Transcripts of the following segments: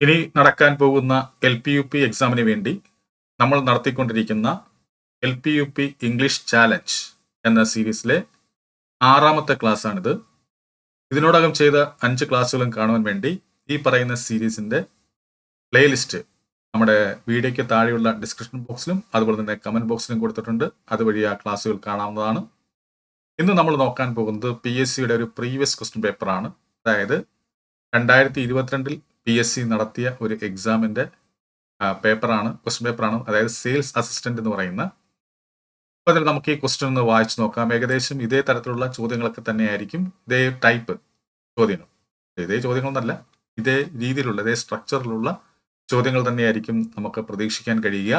ഇനി നടക്കാൻ പോകുന്ന LPUP എക്സാമിന് വേണ്ടി നമ്മൾ നടത്തിക്കൊണ്ടിരിക്കുന്ന LPUP ഇംഗ്ലീഷ് ചാലഞ്ച് എന്ന സീരീസിലെ 6ാമത്തെ ക്ലാസ്സാണിത്. ഇതിനോടകം ചെയ്ത 5 ക്ലാസ്സുകളും കാണുവാൻ വേണ്ടി ഈ പറയുന്ന സീരീസിന്റെ പ്ലേലിസ്റ്റ് നമ്മുടെ വീഡിയോയ്ക്ക് താഴെയുള്ള ഡിസ്ക്രിപ്ഷൻ ബോക്സിലും അതുപോലെ തന്നെ കമന്റ് ബോക്സിലും കൊടുത്തിട്ടുണ്ട്. അതുവഴി ആ ക്ലാസ്സുകൾ കാണാവുന്നതാണ്. ഇന്ന് നമ്മൾ നോക്കാൻ പോകുന്നത് PSCയുടെ ഒരു പ്രീവിയസ് ക്വസ്റ്റ്യൻ പേപ്പറാണ്. അതായത് 2022 PSC നടത്തിയ ഒരു എക്സാമിന്റെ ക്വസ്റ്റ്യൻ പേപ്പറാണ്. അതായത് സെയിൽസ് അസിസ്റ്റന്റ് എന്ന് പറയുന്ന. അപ്പോൾ അതിൽ നമുക്ക് ഈ ക്വസ്റ്റ്യൻ ഒന്ന് വായിച്ചു നോക്കാം. ഏകദേശം ഇതേ തരത്തിലുള്ള ചോദ്യങ്ങളൊക്കെ തന്നെയായിരിക്കും, ഇതേ ടൈപ്പ് ചോദ്യങ്ങൾ, ഇതേ ചോദ്യങ്ങളൊന്നല്ല, ഇതേ രീതിയിലുള്ള ഇതേ സ്ട്രക്ചറിലുള്ള ചോദ്യങ്ങൾ തന്നെയായിരിക്കും നമുക്ക് പ്രതീക്ഷിക്കാൻ കഴിയുക.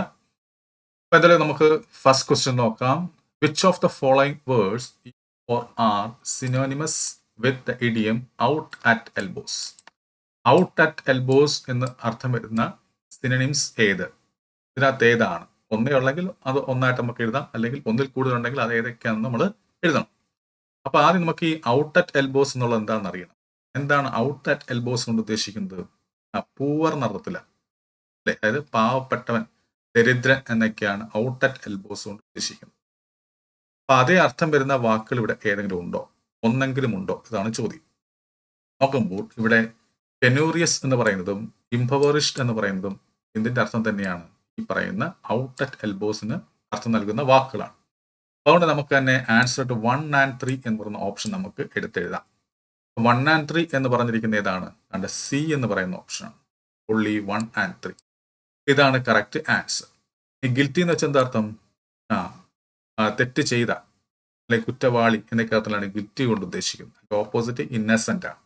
അപ്പോൾ എന്തായാലും നമുക്ക് ഫസ്റ്റ് ക്വസ്റ്റ്യൻ നോക്കാം. Which of the following words or are synonymous with the idiom out at elbows? Out at elbows എന്ന് അർത്ഥം വരുന്ന സിനോണിംസ് ഏത്? ഇതിനകത്ത് ഏതാണ്? ഒന്നേ ഉള്ളെങ്കിൽ അത് ഒന്നായിട്ട് നമുക്ക് എഴുതാം, അല്ലെങ്കിൽ ഒന്നിൽ കൂടുതൽ ഉണ്ടെങ്കിൽ അത് ഏതൊക്കെയാണെന്ന് നമ്മൾ എഴുതണം. അപ്പൊ ആദ്യം നമുക്ക് ഈ ഔട്ട് അറ്റ് എൽബോസ് എന്നുള്ളത് എന്താണെന്ന് അറിയണം. എന്താണ് ഔട്ട് അറ്റ് എൽബോസ് കൊണ്ട് ഉദ്ദേശിക്കുന്നത്? പൂവർ എന്നർത്ഥത്തില, അല്ലെ? അതായത് പാവപ്പെട്ടവൻ, ദരിദ്രൻ എന്നൊക്കെയാണ് ഔട്ട് അറ്റ് എൽബോസ് കൊണ്ട് ഉദ്ദേശിക്കുന്നത്. അപ്പൊ അതേ അർത്ഥം വരുന്ന വാക്കുകൾ ഇവിടെ ഏതെങ്കിലും ഉണ്ടോ? ഒന്നെങ്കിലും ഉണ്ടോ? ഇതാണ് ചോദ്യം. നോക്കുമ്പോൾ ഇവിടെ പെനൂറിയസ് എന്ന് പറയുന്നതും ഇംപവറിഷ്ഡ് എന്ന് പറയുന്നതും ഇതിന്റെ അർത്ഥം തന്നെയാണ് ഈ പറയുന്ന ഔട്ട് അറ്റ് എൽബോസിന് അർത്ഥം നൽകുന്ന വാക്കുകളാണ്. അതുകൊണ്ട് നമുക്ക് തന്നെ ആൻസർ ടു 1 and 3 എന്ന് പറയുന്ന ഓപ്ഷൻ നമുക്ക് എടുത്തെഴുതാം. 1 and 3 എന്ന് പറഞ്ഞിരിക്കുന്ന ഏതാണ്? അതിന്റെ സി എന്ന് പറയുന്ന ഓപ്ഷനാണ്. only 1 and 3. ഇതാണ് കറക്റ്റ് ആൻസർ. ഈ ഗിൽറ്റി എന്ന് വെച്ചാൽ എന്താ അർത്ഥം? തെറ്റ് ചെയ്ത, അല്ലെങ്കിൽ കുറ്റവാളി എന്നൊക്കെ അർത്ഥത്തിലാണ് ഗിൽറ്റി കൊണ്ട് ഉദ്ദേശിക്കുന്നത്. ഓപ്പോസിറ്റ് ഇന്നസെന്റ് ആണ്.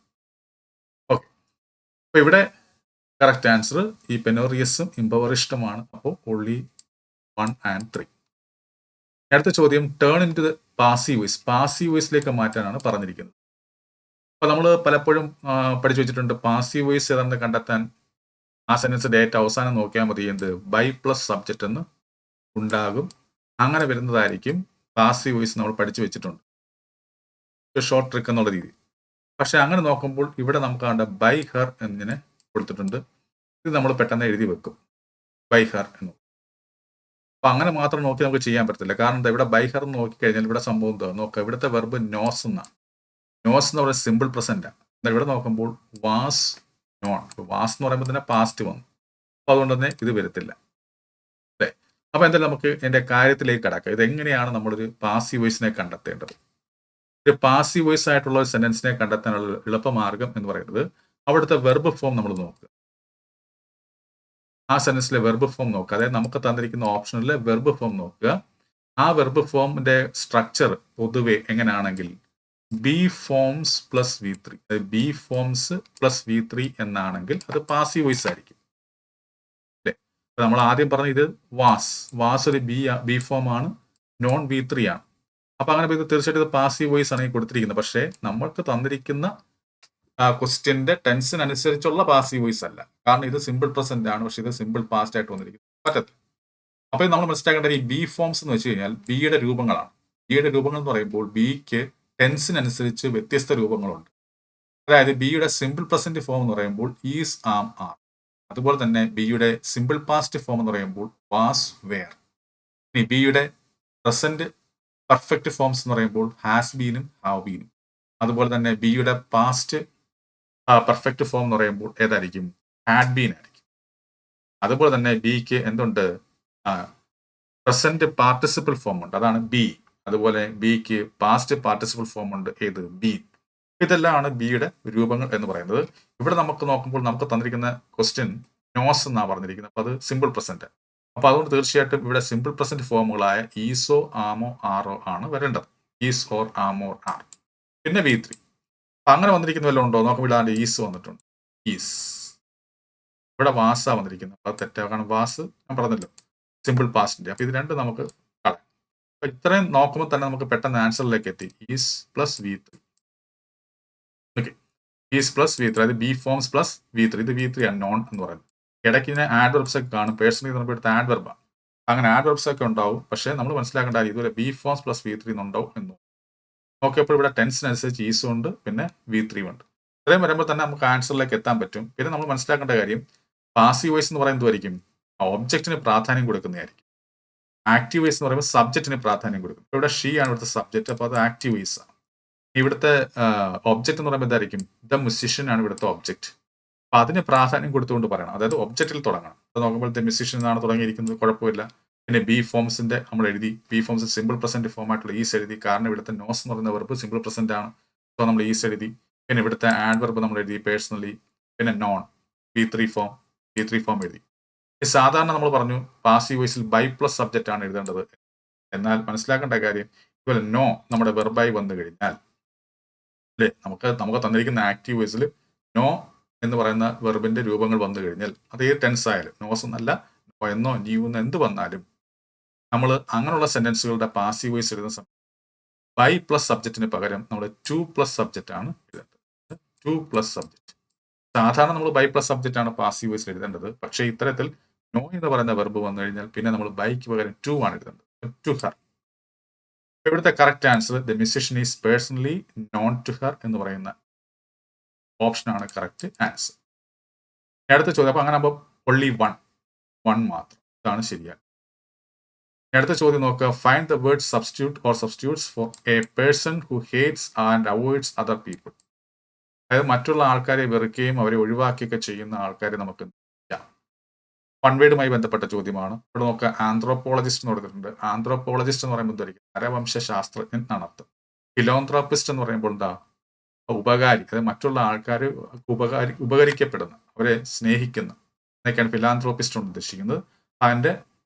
ഓക്കെ, അപ്പൊ ഇവിടെ കറക്റ്റ് ആൻസർ ഈ പെനോറിയസും ഇംപവറിഷ്ഡുമാണ്. അപ്പോൾ only 1 and 3. അടുത്ത ചോദ്യം, turn in to the passive voice. പാസീവ് വോയിസിലേക്ക് മാറ്റാനാണ് പറഞ്ഞിരിക്കുന്നത്. അപ്പൊ നമ്മൾ പലപ്പോഴും പഠിച്ചു വെച്ചിട്ടുണ്ട്, പാസീവ് വോയിസ് ഏതാണെന്ന് കണ്ടെത്താൻ ആ സെന്റൻസ് ഡേറ്റ് അവസാനം നോക്കിയാൽ മതി. എന്ത്? ബൈ പ്ലസ് സബ്ജക്റ്റ് എന്ന് ഉണ്ടാകും. അങ്ങനെ വരുന്നതായിരിക്കും പാസീവ് വോയിസ്. നമ്മൾ പഠിച്ചു വെച്ചിട്ടുണ്ട്, ഷോർട്ട് ട്രിക്ക് എന്നുള്ള രീതി. പക്ഷെ അങ്ങനെ നോക്കുമ്പോൾ ഇവിടെ നമുക്ക് കണ്ട ബൈ ഹെർ എന്നിങ്ങനെ കൊടുത്തിട്ടുണ്ട്. ഇത് നമ്മൾ പെട്ടെന്ന് എഴുതി വെക്കും, ബൈ ഹെർ എന്ന്. അപ്പൊ അങ്ങനെ മാത്രം നോക്കി നമുക്ക് ചെയ്യാൻ പറ്റത്തില്ല. കാരണം എന്താ? ഇവിടെ ബൈ ഹെർ നോക്കിക്കഴിഞ്ഞാൽ ഇവിടെ സംഭവം എന്താ നോക്കാം. ഇവിടുത്തെ വെർബ് നോസ് എന്നാണ്. നോസ് എന്ന് പറയുന്നത് സിമ്പിൾ പ്രസന്റ് ആണ്. എന്നാൽ ഇവിടെ നോക്കുമ്പോൾ വാസ് നോൺ. വാസ് എന്ന് പറയുമ്പോൾ തന്നെ പാസ്റ്റ് വന്നു. അപ്പൊ അതുകൊണ്ട് തന്നെ ഇത് വരത്തില്ല. അല്ലേ? അപ്പൊ എന്തായാലും നമുക്ക് എന്റെ കാര്യത്തിലേക്ക് കടക്കാം. ഇതെങ്ങനെയാണ് നമ്മളൊരു പാസീവ് വോയിസിനെ കണ്ടെത്തേണ്ടത്? ഒരു പാസീവ് വോയിസ് ആയിട്ടുള്ള ഒരു സെന്റൻസിനെ കണ്ടെത്താനുള്ള എളുപ്പമാർഗം എന്ന് പറയുന്നത് അവിടുത്തെ വെർബ് ഫോം നമ്മൾ നോക്കുക. ആ സെന്റൻസിലെ വെർബ് ഫോം നോക്കുക. അതായത് നമുക്ക് തന്നിരിക്കുന്ന ഓപ്ഷനിലെ വെർബ് ഫോം നോക്കുക. ആ വെർബ് ഫോമിന്റെ സ്ട്രക്ചർ പൊതുവെ എങ്ങനെയാണെങ്കിൽ ബി ഫോംസ് പ്ലസ് V3, അതായത് ബി ഫോംസ് പ്ലസ് V3 എന്നാണെങ്കിൽ അത് പാസീവ് വോയിസ് ആയിരിക്കും. അല്ലെ? നമ്മൾ ആദ്യം പറഞ്ഞ ഇത് വാസ് ഒരു ബി ഫോം ആണ്, നോൺ V3 ആണ്. അപ്പൊ അങ്ങനെ ഇത് തീർച്ചയായിട്ടും ഇത് പാസീവ് വോയിസ് ആണ് ഈ കൊടുത്തിരിക്കുന്നത്. പക്ഷേ നമ്മൾക്ക് തന്നിരിക്കുന്ന ക്വസ്റ്റ്യന്റെ ടെൻസിനനുസരിച്ചുള്ള പാസീവ് വോയിസ് അല്ല. കാരണം ഇത് സിമ്പിൾ പ്രസന്റ് ആണ്, പക്ഷെ ഇത് സിമ്പിൾ പാസ്റ്റ് ആയിട്ട് വന്നിരിക്കുന്നത് പറ്റത്തില്ല. അപ്പൊ നമ്മൾ മനസ്സിലാക്കേണ്ടത് ഈ ബി ഫോംസ് എന്ന് വെച്ച് കഴിഞ്ഞാൽ ബിയുടെ രൂപങ്ങളാണ്. ബിയുടെ രൂപങ്ങൾ എന്ന് പറയുമ്പോൾ ബിക്ക് ടെൻസിനനുസരിച്ച് വ്യത്യസ്ത രൂപങ്ങളുണ്ട്. അതായത് ബിയുടെ സിമ്പിൾ പ്രസന്റ് ഫോം എന്ന് പറയുമ്പോൾ ഈസ്, ആം, ആർ. അതുപോലെ തന്നെ ബിയുടെ സിമ്പിൾ പാസ്റ്റ് ഫോം എന്ന് പറയുമ്പോൾ വാസ്, വെയർ. ഇനി ബിയുടെ പ്രസന്റ് പെർഫെക്റ്റ് ഫോംസ് എന്ന് പറയുമ്പോൾ ഹാസ് ബീനും ഹാവ് ബീനും. അതുപോലെ തന്നെ ബിയുടെ പാസ്റ്റ് പെർഫെക്റ്റ് ഫോം എന്ന് പറയുമ്പോൾ ഏതായിരിക്കും? ഹാഡ് ബീൻ ആയിരിക്കും. അതുപോലെ തന്നെ ബിക്ക് എന്തുണ്ട്? പ്രസന്റ് പാർട്ടിസിപ്പിൾ ഫോം ഉണ്ട്, അതാണ് ബി. അതുപോലെ ബിക്ക് പാസ്റ്റ് പാർട്ടിസിപ്പിൾ ഫോം ഉണ്ട്, ഏത്? ബീൻ. ഇതെല്ലാമാണ് ബിയുടെ രൂപങ്ങൾ എന്ന് പറയുന്നത്. ഇവിടെ നമുക്ക് നോക്കുമ്പോൾ നമുക്ക് തന്നിരിക്കുന്ന ക്വസ്റ്റ്യൻ നോസ് എന്നാണ് പറഞ്ഞിരിക്കുന്നത്. അപ്പൊ അത് സിമ്പിൾ പ്രസന്റ്. അപ്പൊ അതുകൊണ്ട് തീർച്ചയായിട്ടും ഇവിടെ സിമ്പിൾ പ്രസന്റ് ഫോമുകളായ ഈസോ, ആമോ, ആറോ ആണ് വരേണ്ടത്. ഈസ്, ഓർ, ആമോ, ആർ. പിന്നെ V3. അങ്ങനെ വന്നിരിക്കുന്ന വല്ലതും ഉണ്ടോ? നോക്കുമ്പോൾ ഇവിടെ ഈസ് വന്നിട്ടുണ്ട്, ഈസ്. ഇവിടെ വാസാ വന്നിരിക്കുന്നത്. അത് തെറ്റാ. കാരണം വാസ് ഞാൻ പറഞ്ഞല്ലോ സിമ്പിൾ പാസ്റ്റിന്റെ. അപ്പൊ ഇത് രണ്ടും നമുക്ക് കളയാം. അപ്പൊ ഇത്രയും നോക്കുമ്പോൾ തന്നെ നമുക്ക് പെട്ടെന്ന് ആൻസറിലേക്ക് എത്തി. Is plus V3. Okay, is plus V3, അതായത് ബി ഫോംസ് പ്ലസ് V3. ഇത് V3 ആണ്, നോൺ എന്ന് പറയുന്നത്. ഇടയ്ക്ക് ഇതിനെ ആഡ്വർബ്സ് ഒക്കെ കാണും. പേഴ്സണലി നമുക്ക് എടുത്ത ആഡ്വർബാണ്. അങ്ങനെ ആഡ്വർബ്സ് ഒക്കെ ഉണ്ടാവും. പക്ഷേ നമ്മൾ മനസ്സിലാക്കേണ്ട ഇതുവരെ ബി ഫോംസ് പ്ലസ് V3 എന്നുണ്ടാവും എന്നു നോക്കിയപ്പോൾ ഇവിടെ ടെൻസിനനുസരിച്ച് ഈസും ഉണ്ട്, പിന്നെ V3 ഉണ്ട്. ഇത്രയും വരുമ്പോൾ തന്നെ നമുക്ക് ആൻസറിലേക്ക് എത്താൻ പറ്റും. പിന്നെ നമ്മൾ മനസ്സിലാക്കേണ്ട കാര്യം, പാസീവ് വോയിസ് എന്ന് പറയുന്നത് എന്തായിരിക്കും? ഒബ്ജക്റ്റിന് പ്രാധാന്യം കൊടുക്കുന്നതായിരിക്കും. ആക്റ്റീവ് വോയിസ് എന്ന് പറയുമ്പോൾ സബ്ജക്റ്റിന് പ്രാധാന്യം കൊടുക്കും. ഇവിടെ ഷീ ആണ് ഇവിടുത്തെ സബ്ജക്റ്റ്, അപ്പോൾ അത് ആക്റ്റീവ് വോയിസ് ആണ്. ഇവിടുത്തെ ഒബ്ജക്റ്റ് എന്ന് പറയുമ്പോൾ എന്തായിരിക്കും? ദ മ്യൂസിഷ്യൻ ആണ് ഇവിടുത്തെ ഒബ്ജക്റ്റ്. അപ്പൊ അതിന് പ്രാധാന്യം കൊടുത്തുകൊണ്ട് പറയണം. അതായത് ഒബ്ജക്റ്റിൽ തുടങ്ങണം. അത് നോക്കുമ്പോൾ ദ മ്യൂസിഷ്യൻ എന്നാണ് തുടങ്ങിയിരിക്കുന്നത്, കുഴപ്പമില്ല. പിന്നെ ബി ഫോംസിന്റെ നമ്മൾ എഴുതി, B forms simple present form ആയിട്ടുള്ള ഈസ് എഴുതി. കാരണം ഇവിടുത്തെ നോസ് എന്ന് പറയുന്ന വെർബ് സിമ്പിൾ പ്രസന്റ് ആണ്, സോ നമ്മൾ ഈസ് എഴുതി. പിന്നെ ഇവിടുത്തെ ആഡ് വെർബ് നമ്മൾ എഴുതി പേഴ്സണലി. പിന്നെ നോൺ B3 ഫോം എഴുതി. സാധാരണ നമ്മൾ പറഞ്ഞു പാസീവ് വോയിസിൽ ബൈ പ്ലസ് സബ്ജക്റ്റ് ആണ് എഴുതേണ്ടത്. എന്നാൽ മനസ്സിലാക്കേണ്ട കാര്യം, ഇതുപോലെ നോ നമ്മുടെ വെർബായി വന്നു കഴിഞ്ഞാൽ അല്ലേ, നമുക്ക് തന്നിരിക്കുന്ന ആക്റ്റീവ് വോയിസിൽ നോ എന്ന് പറയുന്ന വെർബിന്റെ രൂപങ്ങൾ വന്നു കഴിഞ്ഞാൽ അത് ഏത് ടെൻസ് ആയാലും, നോസ് എന്നല്ല നോ എന്നോ ന്യൂ എന്നോ എന്ത് വന്നാലും നമ്മൾ അങ്ങനെയുള്ള സെന്റൻസുകളുടെ പാസീവ് വോയിസ് എഴുതുന്ന സമയത്ത് ബൈ പ്ലസ് സബ്ജക്റ്റിന് പകരം നമ്മൾ ടു പ്ലസ് സബ്ജക്റ്റ് ആണ് എഴുതേണ്ടത്. Two plus subject. സാധാരണ നമ്മൾ ബൈ പ്ലസ് സബ്ജക്റ്റ് ആണ് പാസീവ് വോയിസിൽ എഴുതേണ്ടത്. പക്ഷേ ഇത്തരത്തിൽ നോ എന്ന് പറയുന്ന വെർബ് വന്നു കഴിഞ്ഞാൽ പിന്നെ നമ്മൾ ബൈക്ക് പകരം ടു ആണ് എഴുതേണ്ടത്. To her. ഇവിടുത്തെ correct answer the musician is personally known to her എന്ന് പറയുന്ന ഓപ്ഷനാണ് കറക്റ്റ് ആൻസർ. അടുത്ത ചോദ്യം, അപ്പൊ അങ്ങനെ ആകുമ്പോൾ ഒൺലി വൺ മാത്രം, ഇതാണ് ശരിയാണ്. അടുത്ത ചോദ്യം നോക്കുക. Find the word substitute or substitutes for a person who hates and avoids other people. അതായത് മറ്റുള്ള ആൾക്കാരെ വെറുക്കുകയും അവരെ ഒഴിവാക്കിയൊക്കെ ചെയ്യുന്ന ആൾക്കാരെ നമുക്ക് വൺ വേർഡുമായി ബന്ധപ്പെട്ട ചോദ്യമാണ്. ഇവിടെ നോക്കുക, ആന്ത്രോപോളജിസ്റ്റ് എന്ന് കൊടുത്തിട്ടുണ്ട്. ആന്ത്രോപോളജിസ്റ്റ് എന്ന് പറയുമ്പോൾ എന്തായിരിക്കും? നരവംശ ശാസ്ത്രജ്ഞൻ എന്നാണ് അർത്ഥം. ഫിലോന്ത്രോപ്പിസ്റ്റ് എന്ന് പറയുമ്പോൾ എന്താ? ഉപകാരി, അതായത് മറ്റുള്ള ആൾക്കാർ ഉപകരിക്കപ്പെടുന്ന, അവരെ സ്നേഹിക്കുന്ന എന്നൊക്കെയാണ് ഫിലാന്ത്രോപ്പിസ്റ്റ് കൊണ്ട് ഉദ്ദേശിക്കുന്നത്. അതിന്റെ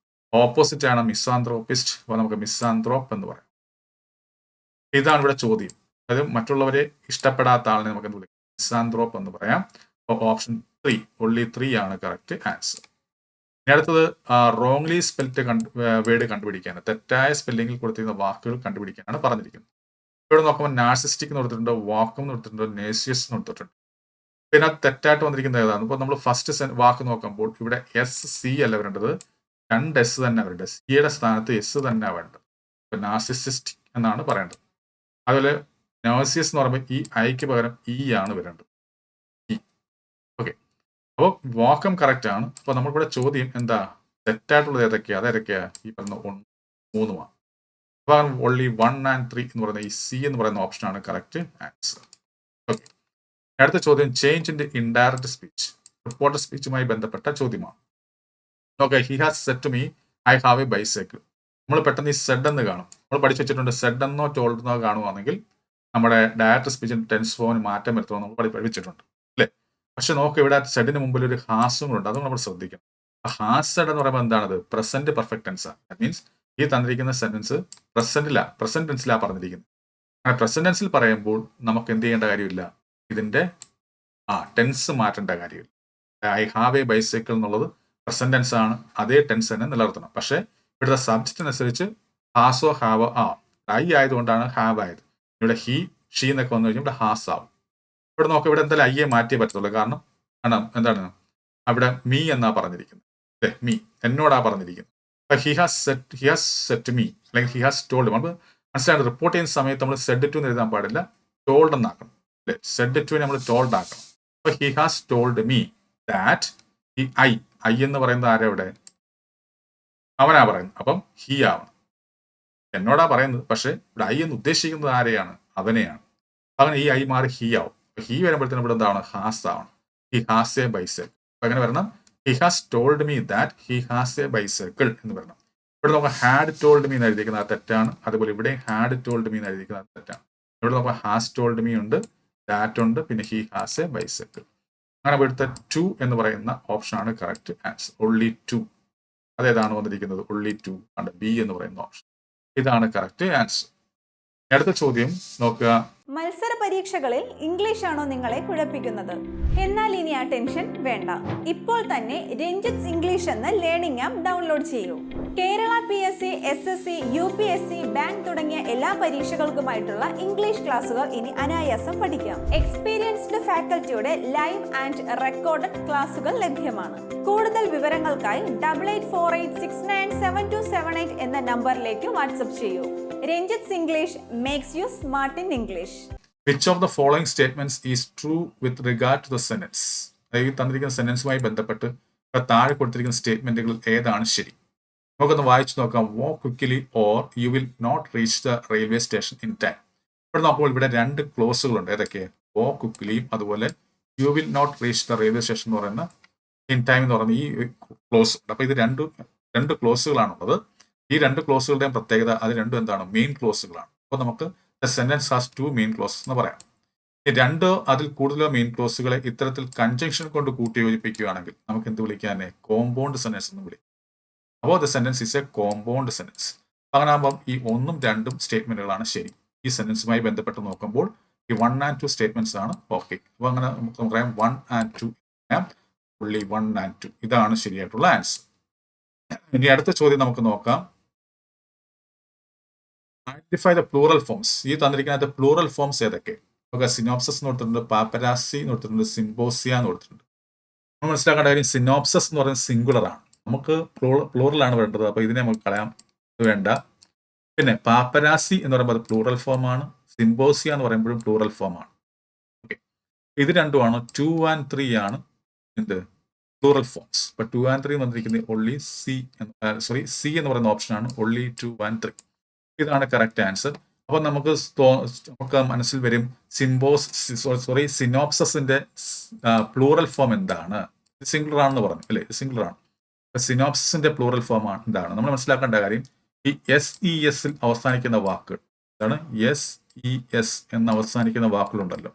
ഓപ്പോസിറ്റ് ആണ് മിസാന്ത്രോപ്പിസ്റ്റ്. അപ്പോൾ നമുക്ക് മിസാന്ത്രോപ്പ് എന്ന് പറയാം. ഇതാണ് ഇവിടെ ചോദ്യം. അതായത് മറ്റുള്ളവരെ ഇഷ്ടപ്പെടാത്ത ആളിനെ നമുക്ക് എന്ത് വിളിക്കാം? മിസാന്ത്രോപ്പ് എന്ന് പറയാം. അപ്പോൾ ഓപ്ഷൻ 3 only 3 ആണ് കറക്റ്റ് ആൻസർ. ഇനി അടുത്തത് റോങ്ലി സ്പെൽഡ് വേർഡ് കണ്ടുപിടിക്കാനാണ്, തെറ്റായ സ്പെല്ലിങ്ങിൽ കൊടുത്തിരുന്ന വാക്കുകൾ കണ്ടുപിടിക്കാനാണ് പറഞ്ഞിരിക്കുന്നത്. ഇവിടെ നോക്കുമ്പോൾ നാർസിസ്റ്റിക് എന്ന് കൊടുത്തിട്ടുണ്ട്, വാക്കം എന്ന് കൊടുത്തിട്ടുണ്ട്, നേസിയസ് എന്ന് കൊടുത്തിട്ടുണ്ട്. പിന്നെ അത് തെറ്റായിട്ട് വന്നിരിക്കുന്നത് ഏതാണ്? ഇപ്പോൾ നമ്മൾ ഫസ്റ്റ് വാക്ക് നോക്കുമ്പോൾ ഇവിടെ SC അല്ല വരേണ്ടത്, 2 S തന്നെ വരേണ്ടത്. സിയുടെ സ്ഥാനത്ത് S തന്നെ വേണ്ടത്. ഇപ്പൊ നാർസിസിസ്റ്റിക് എന്നാണ് പറയേണ്ടത്. അതുപോലെ നോസിയസ് എന്ന് പറയുമ്പോൾ ഈ ഐക്ക് പകരം ആണ് വരേണ്ടത്. ഓക്കെ, അപ്പോൾ വാക്കം കറക്റ്റ് ആണ്. അപ്പോൾ നമ്മളിവിടെ ചോദ്യം എന്താ? തെറ്റായിട്ടുള്ളത് ഏതൊക്കെയാ? അതേതൊക്കെയാ? ഈ പറഞ്ഞ 3 അപ്പോൾ only 1 and 3 എന്ന് പറയുന്ന ഈ C എന്ന് പറയുന്ന ഓപ്ഷനാണ് കറക്റ്റ് ആൻസർ. ഓക്കെ, അടുത്ത ചോദ്യം change in the indirect speech, reported സ്പീച്ചുമായി ബന്ധപ്പെട്ട ചോദ്യമാണ്. Okay, he has said to me I have a bicycle. നമ്മൾ പെട്ടെന്ന് ഈ സെഡ് എന്ന് കാണും. നമ്മൾ പഠിച്ചു വെച്ചിട്ടുണ്ട്, സെഡ് എന്നോ ടോൾഡ് എന്നോ കാണുവാണെങ്കിൽ നമ്മുടെ ഡയറക്റ്റ് സ്പീച്ചിന് ടെൻസ് ഫോമിന് മാറ്റം വരുത്തുമോ നമ്മൾ പഠിപ്പിച്ചിട്ടുണ്ട് അല്ലേ? പക്ഷെ നോക്ക്, ഇവിടെ സെഡിന് മുമ്പിൽ ഒരു ഹാസും ഉണ്ട്, അതും നമ്മൾ ശ്രദ്ധിക്കണം. ഹാസഡ് എന്ന് പറയുമ്പോൾ എന്താണത്? പ്രസന്റ് പെർഫെക്റ്റ് ടെൻസ് ആണ്. ദാറ്റ് മീൻസ് ഈ തന്നിരിക്കുന്ന സെന്റൻസ് പ്രസന്റ് ടെൻസിലാണ് പറഞ്ഞിരിക്കുന്നത്. അങ്ങനെ പ്രസന്റ് ടെൻസിൽ പറയുമ്പോൾ നമുക്ക് എന്ത് ചെയ്യേണ്ട കാര്യമില്ല, ഇതിന്റെ ടെൻസ് മാറ്റേണ്ട കാര്യമില്ല. ഐ ഹാവ് എ ബൈസൈക്കിൾ എന്നുള്ളത് പ്രസന്റ് ടെൻസ് ആണ്, അതേ ടെൻസ് തന്നെ നിലനിർത്തണം. പക്ഷേ ഇവിടുത്തെ സബ്ജക്റ്റിനനുസരിച്ച് ഹാസോ ഹാവ് ഐ ആയതുകൊണ്ടാണ് ഹാവ് ആയത്. ഇവിടെ ഹി ഷീ എന്നൊക്കെ വന്നു കഴിഞ്ഞാൽ ഇവിടെ ഹാസ് ആവും. ഇവിടെ നോക്കാം, ഇവിടെ എന്തായാലും ഐയെ മാറ്റിയേ പറ്റത്തുള്ളൂ. കാരണം എന്താണ് അവിടെ മീ എന്നാ പറഞ്ഞിരിക്കുന്നത് അല്ലേ? മീ എന്നോടാ പറഞ്ഞിരിക്കുന്നത്. ഹി ഹാസ് സെറ്റ് മീ അല്ലെങ്കിൽ ഹി ഹാസ് ടോൾഡ്. നമ്മൾ മനസ്സിലായത് റിപ്പോർട്ട് ചെയ്യുന്ന സമയത്ത് നമ്മൾ സെഡ് ടു എന്ന് എഴുതാൻ പാടില്ല, ടോൾഡ് എന്നാക്കണം അല്ലെ? സെഡ് ടു നമ്മൾ ടോൾഡ് ആക്കണം. അപ്പൊ he has told me that ഈ ഐ എന്ന് പറയുന്നത് ആരാ ഇവിടെ? അവനാ പറയുന്നത്. അപ്പം ഹി ആവണം. എന്നോടാ പറയുന്നത്, പക്ഷെ ഇവിടെ ഐ എന്ന് ഉദ്ദേശിക്കുന്നത് ആരെയാണ്? അവനെയാണ്. അങ്ങനെ ഈ ഐ മാറി ഹി ആവും. ഹി വരുമ്പോഴത്തേനും ഇവിടെ എന്താണ്? ഹാസ് ആവണം. He has A bicycle. അപ്പൊ എങ്ങനെ വരണം? He has told me that he has A bicycle എന്ന് വരണം. ഇവിടെ നമുക്ക് ഹാഡ് ടോൾഡ് മീ എന്ന് എഴുതിയിരിക്കുന്നത് അത് തെറ്റാണ്. അതുപോലെ ഇവിടെ ഹാഡ് ടോൾഡ് മീ എന്ന് എഴുതിയിരിക്കുന്നത് അത് തെറ്റാണ്. ഇവിടെ നമുക്ക് ഹാസ് ടോൾഡ് മീ ഉണ്ട്, ദാറ്റ് ഉണ്ട്, പിന്നെ ഹി ഹാസ് എ ബൈസൈക്കിൾ. അങ്ങനെ ഇവിടുത്തെ 2 എന്ന് പറയുന്ന ഓപ്ഷനാണ് കറക്റ്റ് ആൻസർ. only 2. അതേതാണ് വന്നിരിക്കുന്നത്? only 2 ആണ് ബി എന്ന് പറയുന്ന ഓപ്ഷൻ. ഇതാണ് കറക്റ്റ് ആൻസർ. അടുത്ത ചോദ്യം നോക്കുക. മത്സര പരീക്ഷകളിൽ ഇംഗ്ലീഷ് ആണോ നിങ്ങളെ കുഴപ്പിക്കുന്നത്? എന്നാൽ ഇനി ആ ടെൻഷൻ വേണ്ട. ഇപ്പോൾ തന്നെ രഞ്ജിത്ത് ഇംഗ്ലീഷ് എന്ന ലേണിംഗ് ആപ്പ് ഡൗൺലോഡ് ചെയ്യൂ. Kerala PSC, SSC, UPSC, bank തുടങ്ങിയ എല്ലാ പരീക്ഷകൾക്കുമായിട്ടുള്ള ഇംഗ്ലീഷ് ക്ലാസുകൾ ഇനി അനായാസം പഠിക്കാം. എക്സ്പീരിയൻസ്ഡ് ഫാക്കൽറ്റിയുടെ ലൈവ് ആൻഡ് റെക്കോർഡഡ് ക്ലാസുകൾ ലഭ്യമാണ്. കൂടുതൽ വിവരങ്ങൾക്കായി 8848697278 എന്ന നമ്പറിലേക്ക് വാട്സ്ആപ്പ് ചെയ്യൂ. Ranjith English makes you smart in English. Which of the following statements is true with regard to the sentence? അതായത് തന്നിരിക്കുന്ന സെന്റൻസുമായി ബന്ധപ്പെട്ട് ഇപ്പൊ താഴെ കൊടുത്തിരിക്കുന്ന സ്റ്റേറ്റ്മെന്റുകൾ ഏതാണ് ശരി? നമുക്കൊന്ന് വായിച്ചു നോക്കാം. Walk quickly or you will not reach the railway station in time. ഇവിടെ നോക്കുമ്പോൾ ഇവിടെ രണ്ട് ക്ലോസുകളുണ്ട്. ഏതൊക്കെ? വാക്ക് ക്വിക്കലിയും അതുപോലെ you will not reach the railway station എന്ന് പറയുന്ന ഇൻ ടൈം എന്ന് പറയുന്ന ഈ ക്ലോസ്. അപ്പൊ ഇത് രണ്ട് ക്ലോസുകളാണുള്ളത്. ഈ രണ്ട് ക്ലോസുകളുടെയും പ്രത്യേകത അത് രണ്ടും എന്താണ്? മെയിൻ ക്ലോസുകളാണ്. അപ്പൊ നമുക്ക് the sentence has two main clauses എന്ന് പറയാം. ഈ രണ്ടോ അതിൽ കൂടുതലോ മെയിൻ ക്ലോസുകളെ ഇത്തരത്തിൽ കൺജങ്ഷൻ കൊണ്ട് കൂട്ടി യോജിപ്പിക്കുകയാണെങ്കിൽ നമുക്ക് എന്ത് വിളിക്കാനെ? കോമ്പൗണ്ട് സെന്റൻസ് എന്ന് വിളിക്കും. അപ്പോൾ the sentence is A compound sentence. അങ്ങനെ ആകുമ്പോൾ ഈ 1ഉം 2ഉം സ്റ്റേറ്റ്മെന്റുകളാണ് ശരി. ഈ സെന്റൻസുമായി ബന്ധപ്പെട്ട് നോക്കുമ്പോൾ ഈ 1 and 2 സ്റ്റേറ്റ്മെന്റ്സ് ആണ് ഓക്കെ. അപ്പോൾ അങ്ങനെ നമുക്ക് പറയാം 1 and 2 only 1 and 2 ഇതാണ് ശരിയായിട്ടുള്ള ആൻസർ. ഇനി അടുത്ത ചോദ്യം നമുക്ക് നോക്കാം. Identify the plural forms. ഈ തന്നിരിക്കുന്ന പ്ലൂറൽ ഫോംസ് ഏതൊക്കെ? നമുക്ക് സിനോപ്സസ് എന്ന് കൊടുത്തിട്ടുണ്ട്, പാപ്പരാസി എന്ന് കൊടുത്തിട്ടുണ്ട്, സിംബോസിയ എന്ന് കൊടുത്തിട്ടുണ്ട്. നമ്മൾ മനസ്സിലാക്കേണ്ട കാര്യം സിനോപ്സസ് എന്ന് പറയുന്നത് സിംഗുലർ ആണ്. നമുക്ക് പ്ലൂറൽ ആണ് വേണ്ടത്. അപ്പൊ ഇതിനെ നമുക്ക് കളയാം, വേണ്ട. പിന്നെ പാപ്പരാസി എന്ന് പറയുമ്പോൾ അത് പ്ലൂറൽ ഫോം ആണ്. സിംബോസിയ എന്ന് പറയുമ്പോഴും പ്ലൂറൽ ഫോം ആണ്. ഓക്കെ, ഇത് രണ്ടുമാണ് 2 and 3 ആണ് എന്ത്? Plural forms. ഇപ്പൊ 2 and 3 വന്നിരിക്കുന്നത് only സി എന്ന് പറയുന്ന ഓപ്ഷൻ ആണ്. only 2 and 3 ഇതാണ് കറക്റ്റ് ആൻസർ. അപ്പൊ നമുക്ക് മനസ്സിൽ വരും സിനോപ്സസിന്റെ പ്ലൂറൽ ഫോം എന്താണ്? സിംഗുലർ ആണെന്ന് പറഞ്ഞു അല്ലെ? സിംഗുലർ ആണ്. സിനോപ്സിന്റെ പ്ലൂറൽ ഫോം ആണ് എന്താണ്? നമ്മൾ മനസ്സിലാക്കേണ്ട കാര്യം ഈ SES അവസാനിക്കുന്ന വാക്കുകൾ എന്താണ്? SES എന്ന് അവസാനിക്കുന്ന വാക്കുകളുണ്ടല്ലോ,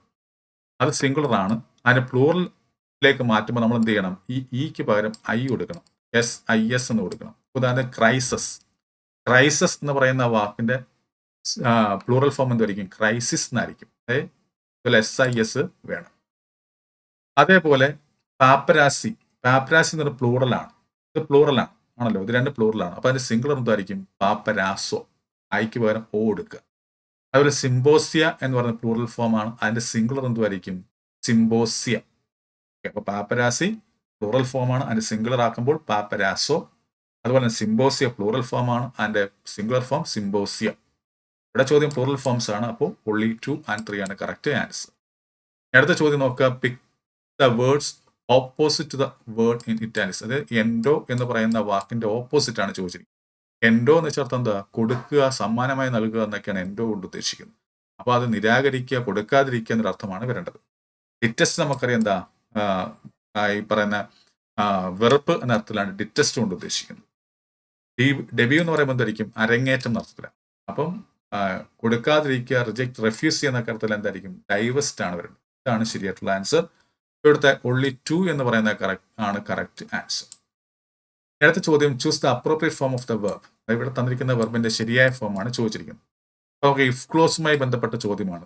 അത് സിംഗുലർ ആണ്. അതിന്റെ പ്ലൂറലിലേക്ക് മാറ്റുമ്പോൾ നമ്മൾ എന്ത് ചെയ്യണം? ഈ ഇക്ക് പകരം ഐ കൊടുക്കണം, SIS എന്ന് കൊടുക്കണം. ഉദാഹരണം ക്രൈസസ് എന്ന് പറയുന്ന വാക്കിന്റെ പ്ലൂറൽ ഫോം എന്തായിരിക്കും? ക്രൈസിസ് എന്നായിരിക്കും. അതുപോലെ SIS വേണം. അതേപോലെ പാപ്പരാസി എന്ന് പറയുന്നത് പ്ലൂറലാണ്. ഇത് പ്ലൂറലാണ് ആണല്ലോ, ഇത് രണ്ട് പ്ലൂറലാണ്. അപ്പൊ അതിന്റെ സിംഗുലർ എന്തായിരിക്കും? പാപ്പരാസോ. ഐക്ക് പകരം ഓ എടുക്കുക. അതുപോലെ സിംബോസിയ എന്ന് പറയുന്ന പ്ലൂറൽ ഫോം ആണ്. അതിന്റെ സിംഗുലർ എന്തായിരിക്കും? സിംബോസിയ. അപ്പൊ പാപ്പരാസി പ്ലൂറൽ ഫോം ആണ്, അതിന്റെ സിംഗുലർ ആക്കുമ്പോൾ പാപ്പരാസോ. അതുപോലെ സിംബോസിയ പ്ലൂറൽ ഫോം ആണ്, അതിന്റെ സിംഗുലർ ഫോം സിംബോസിയ. ഇവിടെ ചോദ്യം പ്ലൂറൽ ഫോംസ് ആണ്. അപ്പോൾ only 2 and 3 ആണ് കറക്റ്റ് ആൻസർ. അടുത്ത ചോദ്യം നോക്കുക. Pick the words opposite to the word in italics. അത് എൻഡോ എന്ന് പറയുന്ന വാക്കിന്റെ ഓപ്പോസിറ്റ് ആണ് ചോദിച്ചിരിക്കുന്നത്. എൻഡോ എന്ന് വെച്ചാൽ എന്താ? കൊടുക്കുക, സമ്മാനമായി നൽകുക എന്നൊക്കെയാണ് എൻഡോ കൊണ്ട് ഉദ്ദേശിക്കുന്നത്. അപ്പൊ അത് നിരാകരിക്കുക, കൊടുക്കാതിരിക്കുക എന്നൊരു അർത്ഥമാണ് വരേണ്ടത്. ഡിറ്റസ്റ്റ് നമുക്കറിയാം എന്താ? ഈ പറയുന്ന വെറുപ്പ് എന്ന അർത്ഥത്തിലാണ് ഡിറ്റസ്റ്റ് കൊണ്ട് ഉദ്ദേശിക്കുന്നത്. ഡെബ്യൂ എന്ന് പറയുമ്പോൾ എന്തായിരിക്കും? അരങ്ങേറ്റം എന്ന അർത്ഥത്തിലാണ്. അപ്പം കൊടുക്കാതിരിക്കുക, റിജക്ട്, റെഫ്യൂസ് ചെയ്യുന്ന അർത്ഥത്തിൽ എന്തായിരിക്കും? ഡൈവസ്റ്റ് ആണ് വരുന്നത്. ഇതാണ് ശരിയായിട്ടുള്ള ആൻസർ. ഇവിടുത്തെ only 2 എന്ന് പറയുന്ന കറക്റ്റ് ആൻസർ. അടുത്ത ചോദ്യം, choose the appropriate form of the verb. ഇവിടെ തന്നിരിക്കുന്ന വെർബിന്റെ ശരിയായ ഫോം ആണ് ചോദിച്ചിരിക്കുന്നത്. നമുക്ക് ഇഫ് ക്ലോസുമായി ബന്ധപ്പെട്ട ചോദ്യമാണ്.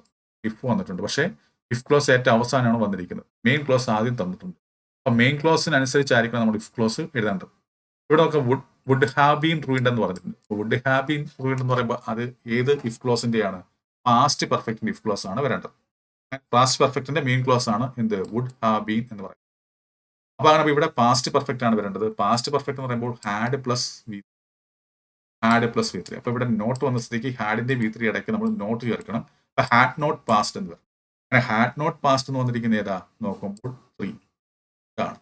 ഇഫ് വന്നിട്ടുണ്ട്, പക്ഷേ ഇഫ് ക്ലോസ് ഏറ്റവും അവസാനമാണ് വന്നിരിക്കുന്നത്. മെയിൻ ക്ലോസ് ആദ്യം തന്നിട്ടുണ്ട്. അപ്പൊ മെയിൻ ക്ലോസിനനുസരിച്ചായിരിക്കണം നമ്മൾ ഇഫ് ക്ലോസ് എഴുതേണ്ടത്. ഇവിടെ നമുക്ക് വുഡ് ഹാവ് ബീൻ റൂയിൻഡ് എന്ന് പറഞ്ഞിട്ടുണ്ട്. വുഡ് ഹാവ് ബീൻ റൂയിൻഡ് എന്ന് പറയുമ്പോൾ അത് ഏത് ഇഫ് ക്ലോസിന്റെയാണ്? പാസ്റ്റ് പെർഫെക്റ്റിന്റെ ഇഫ് ക്ലോസ് ആണ് വരേണ്ടത്. പാസ്റ്റ് പെർഫെക്റ്റിന്റെ മെയിൻ ക്ലോസ് ആണ് എന്ത്? വുഡ് ഹാവ് ബീൻ എന്ന് പറയുന്നത്. അപ്പൊ അങ്ങനെ ഇവിടെ പാസ്റ്റ് പെർഫെക്റ്റ് ആണ് വരേണ്ടത്. പാസ്റ്റ് പെർഫെക്റ്റ് എന്ന് പറയുമ്പോൾ ഹാഡ് പ്ലസ് V3. അപ്പൊ ഇവിടെ നോട്ട് വന്ന സ്ഥിതിക്ക് ഹാഡിന്റെ V3 ഇടയ്ക്ക് നമ്മൾ നോട്ട് ചേർക്കണം. അപ്പൊ ഹാഡ് നോട്ട് പാസ്റ്റ് എന്ന് പറയും. അങ്ങനെ ഹാഡ് നോട്ട് പാസ്റ്റ് എന്ന് വന്നിരിക്കുന്ന ഏതാ? നോക്കുമ്പോൾ 3 ആണ്.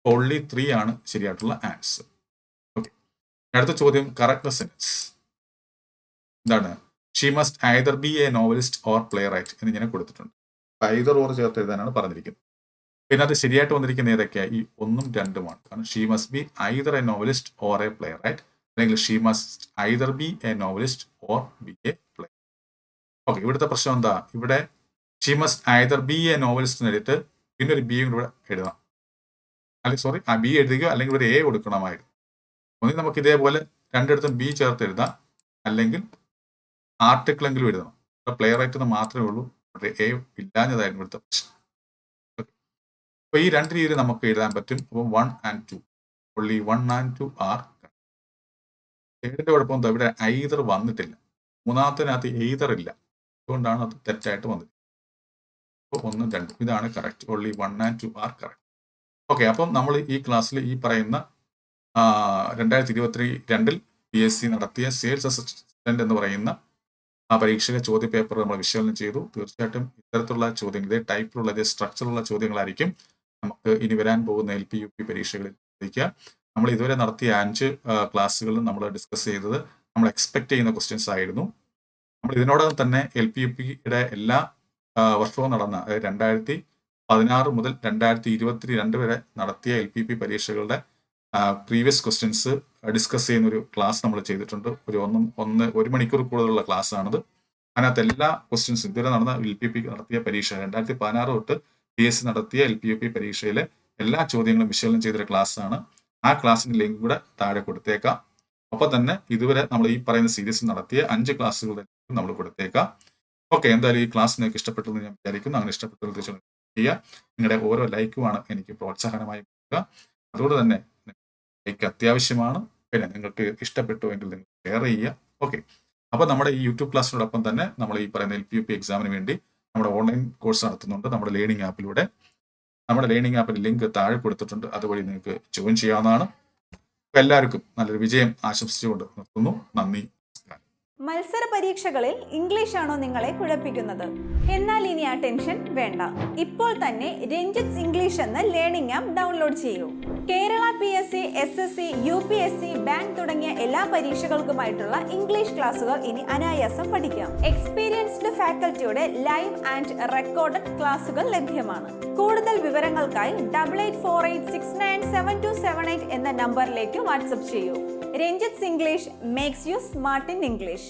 only 3 ആണ് ശരിയായിട്ടുള്ള ആൻസർ. ഓക്കെ, അടുത്ത ചോദ്യം, കറക്റ്റ് സെന്റൻസ് എന്താണ്? She must either be a novelist or playwright എന്ന് ഇങ്ങനെ കൊടുത്തിട്ടുണ്ട്. ഐദർ ഓർ ചേർത്ത് എഴുതാനാണ് പറഞ്ഞിരിക്കുന്നത്. പിന്നെ അത് ശരിയായിട്ട് വന്നിരിക്കുന്ന ഏതൊക്കെയാണ്? ഈ 1ഉം 2ഉമാണ്. കാരണം she must be either a novelist or a playwright, അല്ലെങ്കിൽ she must either be a novelist or be a play. Okay, ഇവിടുത്തെ പ്രശ്നം എന്താ? ഇവിടെ she must either be a novelist എന്ന് എഴുതിയിട്ട് പിന്നെ ഒരു ബിയും കൂടെ എഴുതാം. അല്ലെങ്കിൽ ആ ബി എഴുതുക, അല്ലെങ്കിൽ ഒരു എ കൊടുക്കണമായിരുന്നു. ഒന്നിൽ നമുക്ക് ഇതേപോലെ രണ്ടിടത്തും ബി ചേർത്ത് എഴുതാം, അല്ലെങ്കിൽ ആർട്ടിക്കിളെങ്കിലും എഴുതണം. പ്ലേ റൈറ്റ് എന്ന് മാത്രമേ ഉള്ളൂ, എ ഇല്ലാഞ്ഞതായിരുന്നു ഇവിടുത്തെ പ്രശ്നം. അപ്പൊ ഈ രണ്ട് രീതിയിൽ നമുക്ക് എഴുതാൻ പറ്റും. അപ്പം 1 and 2 only 1 and 2 ആർ. ഏതിന്റെ കുഴപ്പം എന്താ? ഇവിടെ ഐദർ വന്നിട്ടില്ല. മൂന്നാമത്തിനകത്ത് എയ്തർ ഇല്ല, അതുകൊണ്ടാണ് അത് തെറ്റായിട്ട് വന്നത്. അപ്പോൾ 1ഉം 2ഉം ഇതാണ് correct. only 1 and 2 are correct. Okay, അപ്പം നമ്മൾ ഈ ക്ലാസ്സിൽ ഈ പറയുന്ന 2022 PSC നടത്തിയ സെയിൽസ് അസിസ്റ്റന്റ് എന്ന് പറയുന്ന ആ പരീക്ഷയുടെ ചോദ്യ പേപ്പർ നമ്മൾ വിശകലനം ചെയ്തു. തീർച്ചയായിട്ടും ഇത്തരത്തിലുള്ള ചോദ്യങ്ങൾ, ഇതേ ടൈപ്പിലുള്ള, ഇതേ സ്ട്രക്ചറുള്ള ചോദ്യങ്ങളായിരിക്കും നമുക്ക് ഇനി വരാൻ പോകുന്ന LP UP പരീക്ഷകളിൽ ശ്രദ്ധിക്കുക. നമ്മൾ ഇതുവരെ നടത്തിയ 5 ക്ലാസ്സുകളിൽ നമ്മൾ ഡിസ്കസ് ചെയ്തത് നമ്മൾ എക്സ്പെക്ട് ചെയ്യുന്ന ക്വസ്റ്റ്യൻസ് ആയിരുന്നു. നമ്മൾ ഇതിനോടകം തന്നെ LPUPയുടെ എല്ലാ വർഷവും നടന്ന 2016 മുതൽ 2022 വരെ നടത്തിയ LPUP പരീക്ഷകളുടെ പ്രീവിയസ് ക്വസ്റ്റ്യൻസ് ഡിസ്കസ് ചെയ്യുന്ന ഒരു ക്ലാസ് നമ്മൾ ചെയ്തിട്ടുണ്ട്. ഒരു മണിക്കൂർ കൂടുതലുള്ള ക്ലാസ് ആണത്. അതിനകത്ത് എല്ലാ ക്വസ്റ്റ്യൻസും ഇതുവരെ നടന്ന LPUP നടത്തിയ പരീക്ഷ 2016 തൊട്ട് PSC നടത്തിയ LPUP പരീക്ഷയിലെ എല്ലാ ചോദ്യങ്ങളും വിശകലനം ചെയ്തൊരു ക്ലാസ് ആണ്. ആ ക്ലാസ്സിന്റെ ലിങ്ക് കൂടെ താഴെ കൊടുത്തേക്കാം. ഒപ്പം തന്നെ ഇതുവരെ നമ്മൾ ഈ പറയുന്ന സീരീസിൽ നടത്തിയ 5 ക്ലാസ്സുകളുടെ നമ്മൾ കൊടുത്തേക്കാം. ഓക്കെ, എന്തായാലും ഈ ക്ലാസ് നിങ്ങൾക്ക് ഇഷ്ടപ്പെട്ടെന്ന് ഞാൻ വിചാരിക്കുന്നു. അങ്ങനെ ഇഷ്ടപ്പെട്ടത് തീർച്ചയായും ചെയ്യുക. നിങ്ങളുടെ ഓരോ ലൈക്കുമാണ് എനിക്ക് പ്രോത്സാഹനമായി കൊടുക്കുക. അതുകൊണ്ട് തന്നെ ലൈക്ക് അത്യാവശ്യമാണ്. പിന്നെ നിങ്ങൾക്ക് ഇഷ്ടപ്പെട്ടു എങ്കിൽ നിങ്ങൾ ഷെയർ ചെയ്യുക. ഓക്കെ, അപ്പോൾ നമ്മുടെ ഈ യൂട്യൂബ് ക്ലാസ്സിനോടൊപ്പം തന്നെ നമ്മൾ ഈ പറയുന്ന LPUP എക്സാമിന് വേണ്ടി നമ്മുടെ ഓൺലൈൻ കോഴ്സ് നടത്തുന്നുണ്ട് നമ്മുടെ ലേണിംഗ് ആപ്പിലൂടെ. നമ്മുടെ ലേണിംഗ് ആപ്പിന്റെ ലിങ്ക് താഴെ കൊടുത്തിട്ടുണ്ട്. അതുവഴി നിങ്ങൾക്ക് ജോയിൻ ചെയ്യാവുന്നതാണ്. എല്ലാവർക്കും നല്ലൊരു വിജയം ആശംസിച്ചുകൊണ്ട് നിർത്തുന്നു. നന്ദി. മത്സര പരീക്ഷകളിൽ ഇംഗ്ലീഷ് ആണോ നിങ്ങളെ കുഴപ്പിക്കുന്നത്? എന്നാൽ ഇനി ആ ടെൻഷൻ വേണ്ട. ഇപ്പോൾ തന്നെ രഞ്ജിത്ത് ഇംഗ്ലീഷ് എന്ന ലേണിംഗ് ആപ്പ് ഡൗൺലോഡ് ചെയ്യൂ. Kerala PSC, SSC, UPSC, bank തുടങ്ങിയ എല്ലാ പരീക്ഷകൾക്കുമായിട്ടുള്ള ഇംഗ്ലീഷ് ക്ലാസുകൾ ഇനി അനായാസം പഠിക്കാം. എക്സ്പീരിയൻസ്ഡ് ഫാക്കൽറ്റിയുടെ ലൈവ് ആൻഡ് റെക്കോർഡഡ് ക്ലാസുകൾ ലഭ്യമാണ്. കൂടുതൽ വിവരങ്ങൾക്കായി 8848697278 എന്ന നമ്പറിലേക്ക് വാട്സ്ആപ്പ് ചെയ്യൂ. Ranjith English makes you smart in English.